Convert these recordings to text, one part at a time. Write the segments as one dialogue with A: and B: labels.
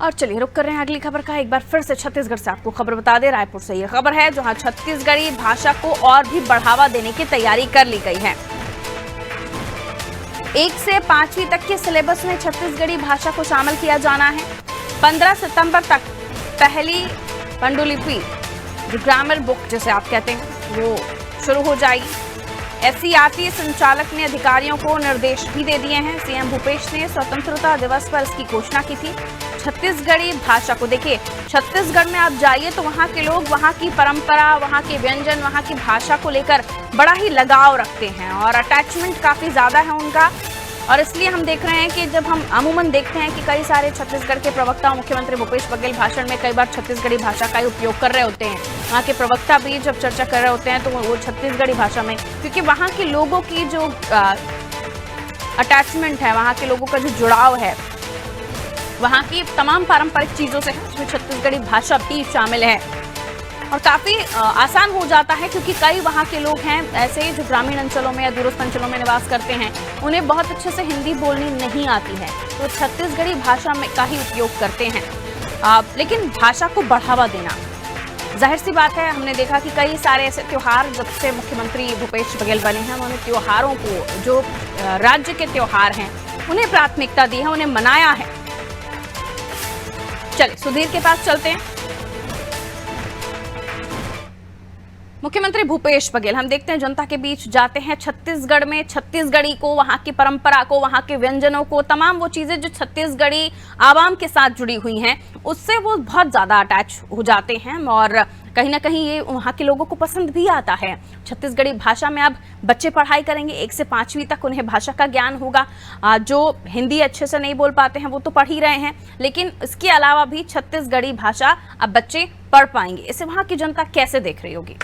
A: और चलिए रुक कर रहे हैं अगली खबर का। एक बार फिर से छत्तीसगढ़ से आपको खबर बता दे। रायपुर से ये खबर है जहां छत्तीसगढ़ी भाषा को और भी बढ़ावा देने की तैयारी कर ली गई है। 1 से 5वीं तक के सिलेबस में छत्तीसगढ़ी भाषा को शामिल किया जाना है। 15 सितंबर तक पहली पांडुलिपि जो ग्रामर बुक जिसे आप कहते हैं वो शुरू हो जाएगी। SCRT संचालक ने अधिकारियों को निर्देश भी दे दिए हैं। सीएम भूपेश ने स्वतंत्रता दिवस पर इसकी घोषणा की थी। छत्तीसगढ़ी भाषा को देखिए, छत्तीसगढ़ में आप जाइए तो वहाँ के लोग वहाँ की परंपरा, वहाँ के व्यंजन, वहाँ की भाषा को लेकर बड़ा ही लगाव रखते हैं और अटैचमेंट काफ़ी ज़्यादा है उनका। और इसलिए हम देख रहे हैं कि जब हम अमूमन देखते हैं कि कई सारे छत्तीसगढ़ के प्रवक्ता, मुख्यमंत्री भूपेश बघेल भाषण में कई बार छत्तीसगढ़ी भाषा का ही उपयोग कर रहे होते हैं। वहाँ के प्रवक्ता भी जब चर्चा कर रहे होते हैं तो वो छत्तीसगढ़ी भाषा में, क्योंकि वहाँ के लोगों की जो अटैचमेंट है, वहाँ के लोगों का जो जुड़ाव है वहाँ की तमाम पारंपरिक चीज़ों से है, उसमें छत्तीसगढ़ी भाषा भी शामिल है। और काफ़ी आसान हो जाता है क्योंकि कई वहाँ के लोग हैं ऐसे जो ग्रामीण अंचलों में या दूरस्थ अंचलों में निवास करते हैं, उन्हें बहुत अच्छे से हिंदी बोलनी नहीं आती है, तो छत्तीसगढ़ी भाषा में का ही उपयोग करते हैं। लेकिन भाषा को बढ़ावा देना, जाहिर सी बात है, हमने देखा कि कई सारे ऐसे त्योहार जब से मुख्यमंत्री भूपेश बघेल बने हैं उन्होंने त्योहारों को, जो राज्य के त्योहार हैं उन्हें प्राथमिकता दी है, उन्हें मनाया है। चलिए सुधीर के पास चलते हैं। मुख्यमंत्री भूपेश बघेल, हम देखते हैं जनता के बीच जाते हैं छत्तीसगढ़ में, छत्तीसगढ़ी को, वहां की परंपरा को, वहां के व्यंजनों को, तमाम वो चीजें जो छत्तीसगढ़ी आवाम के साथ जुड़ी हुई हैं उससे वो बहुत ज्यादा अटैच हो जाते हैं और कहीं ना कहीं ये वहाँ के लोगों को पसंद भी आता है। छत्तीसगढ़ी भाषा में अब बच्चे पढ़ाई करेंगे, 1 से 5वीं तक उन्हें भाषा का ज्ञान होगा। जो हिंदी अच्छे से नहीं बोल पाते हैं वो तो पढ़ ही रहे हैं, लेकिन इसके अलावा भी छत्तीसगढ़ी भाषा अब बच्चे पढ़ पाएंगे। इसे वहाँ की जनता कैसे देख रही होगी?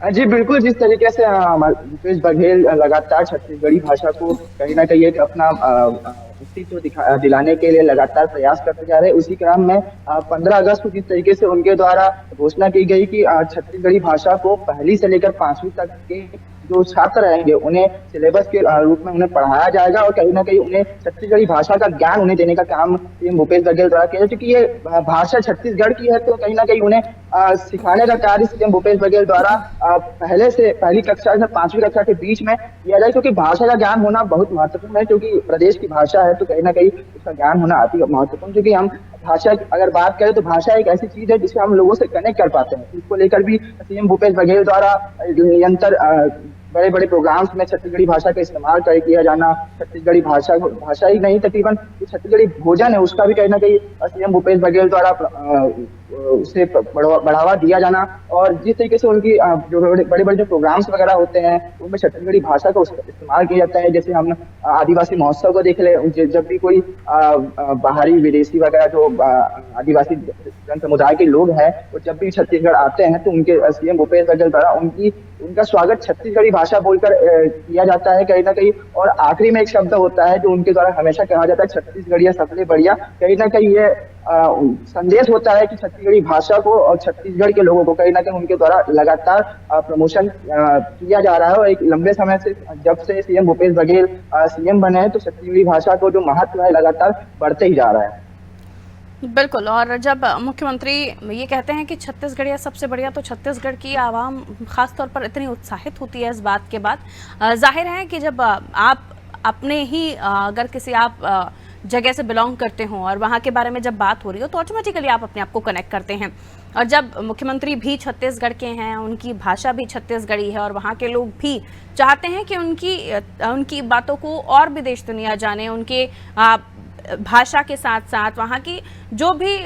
B: जी बिल्कुल, जिस तरीके से भूपेश बघेल लगातार छत्तीसगढ़ी भाषा को कहीं ना कहीं एक अपना अस्तित्व दिलाने के लिए लगातार प्रयास करते जा रहे हैं, उसी क्रम में 15 अगस्त को जिस तरीके से उनके द्वारा घोषणा की गई कि छत्तीसगढ़ी भाषा को पहली से लेकर 5वीं तक के जो छात्र रहेंगे उन्हें सिलेबस के रूप में उन्हें पढ़ाया जाएगा और कहीं ना कहीं उन्हें छत्तीसगढ़ी भाषा का ज्ञान उन्हें देने का काम सीएम भूपेश बघेल द्वारा किया, क्योंकि ये भाषा छत्तीसगढ़ की है तो कहीं ना कहीं उन्हें सिखाने का कार्य सीएम भूपेश बघेल द्वारा पहले से पहली कक्षा से 5वीं कक्षा के बीच में किया जाए, क्योंकि भाषा का ज्ञान होना बहुत महत्वपूर्ण है, क्योंकि प्रदेश की भाषा है तो कहीं ना कहीं उसका ज्ञान होना अति महत्वपूर्ण। क्योंकि हम भाषा अगर बात करें तो भाषा एक ऐसी चीज है जिससे हम लोगों से कनेक्ट कर पाते हैं। इसको लेकर भी सीएम भूपेश बघेल द्वारा निरंतर बड़े बड़े प्रोग्राम्स में छत्तीसगढ़ी भाषा का इस्तेमाल किया जाना, छत्तीसगढ़ी भाषा ही नहीं तकरीबन छत्तीसगढ़ी भोजन है उसका भी कहीं ना कहीं सीएम भूपेश बघेल द्वारा उसे बढ़ावा दिया जाना, और जिस तरीके से उनकी जो बड़े बड़े जो प्रोग्राम्स वगैरह होते हैं उनमें छत्तीसगढ़ी भाषा का इस्तेमाल किया जाता है। जैसे हम आदिवासी महोत्सव को देख ले, जब भी कोई बाहरी विदेशी वगैरह जो आदिवासी जन समुदाय के लोग हैं वो जब भी छत्तीसगढ़ आते हैं तो उनके सीएम भूपेश बघेल द्वारा उनका स्वागत छत्तीसगढ़ी भाषा बोलकर किया जाता है कहीं ना कहीं। और आखिरी में एक शब्द होता है जो उनके द्वारा हमेशा कहा जाता है, छत्तीसगढ़िया सबसे बढ़िया। कहीं ना कहीं ये संदेश होता है कि छत्तीसगढ़ी भाषा को और छत्तीसगढ़ के लोगों को कहीं ना कहीं उनके द्वारा लगातार प्रमोशन किया जा रहा है। और एक लंबे समय से जब से सीएम भूपेश बघेल सीएम बने हैं तो छत्तीसगढ़ी भाषा को जो महत्व है लगातार बढ़ते ही जा रहा है।
A: बिल्कुल, और जब मुख्यमंत्री ये कहते हैं कि छत्तीसगढ़िया सबसे बढ़िया, तो छत्तीसगढ़ की आवाम खासतौर पर इतनी उत्साहित होती है इस बात के बाद। जाहिर है कि जब आप अपने ही अगर किसी आप जगह से बिलोंग करते हो और वहाँ के बारे में जब बात हो रही हो तो ऑटोमेटिकली आप अपने आप को कनेक्ट करते हैं। और जब मुख्यमंत्री भी छत्तीसगढ़ के हैं, उनकी भाषा भी छत्तीसगढ़ी है और वहाँ के लोग भी चाहते हैं कि उनकी बातों को और भी देश दुनिया जाने, उनके भाषा के साथ साथ वहाँ की जो भी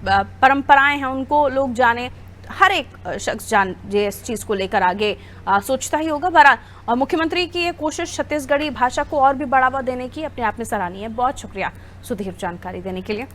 A: परंपराएं हैं उनको लोग जाने। हर एक शख्स इस चीज़ को लेकर आगे सोचता ही होगा। बहरहाल, और मुख्यमंत्री की ये कोशिश छत्तीसगढ़ी भाषा को और भी बढ़ावा देने की अपने आप में सराहनीय है। बहुत शुक्रिया सुधीर जानकारी देने के लिए।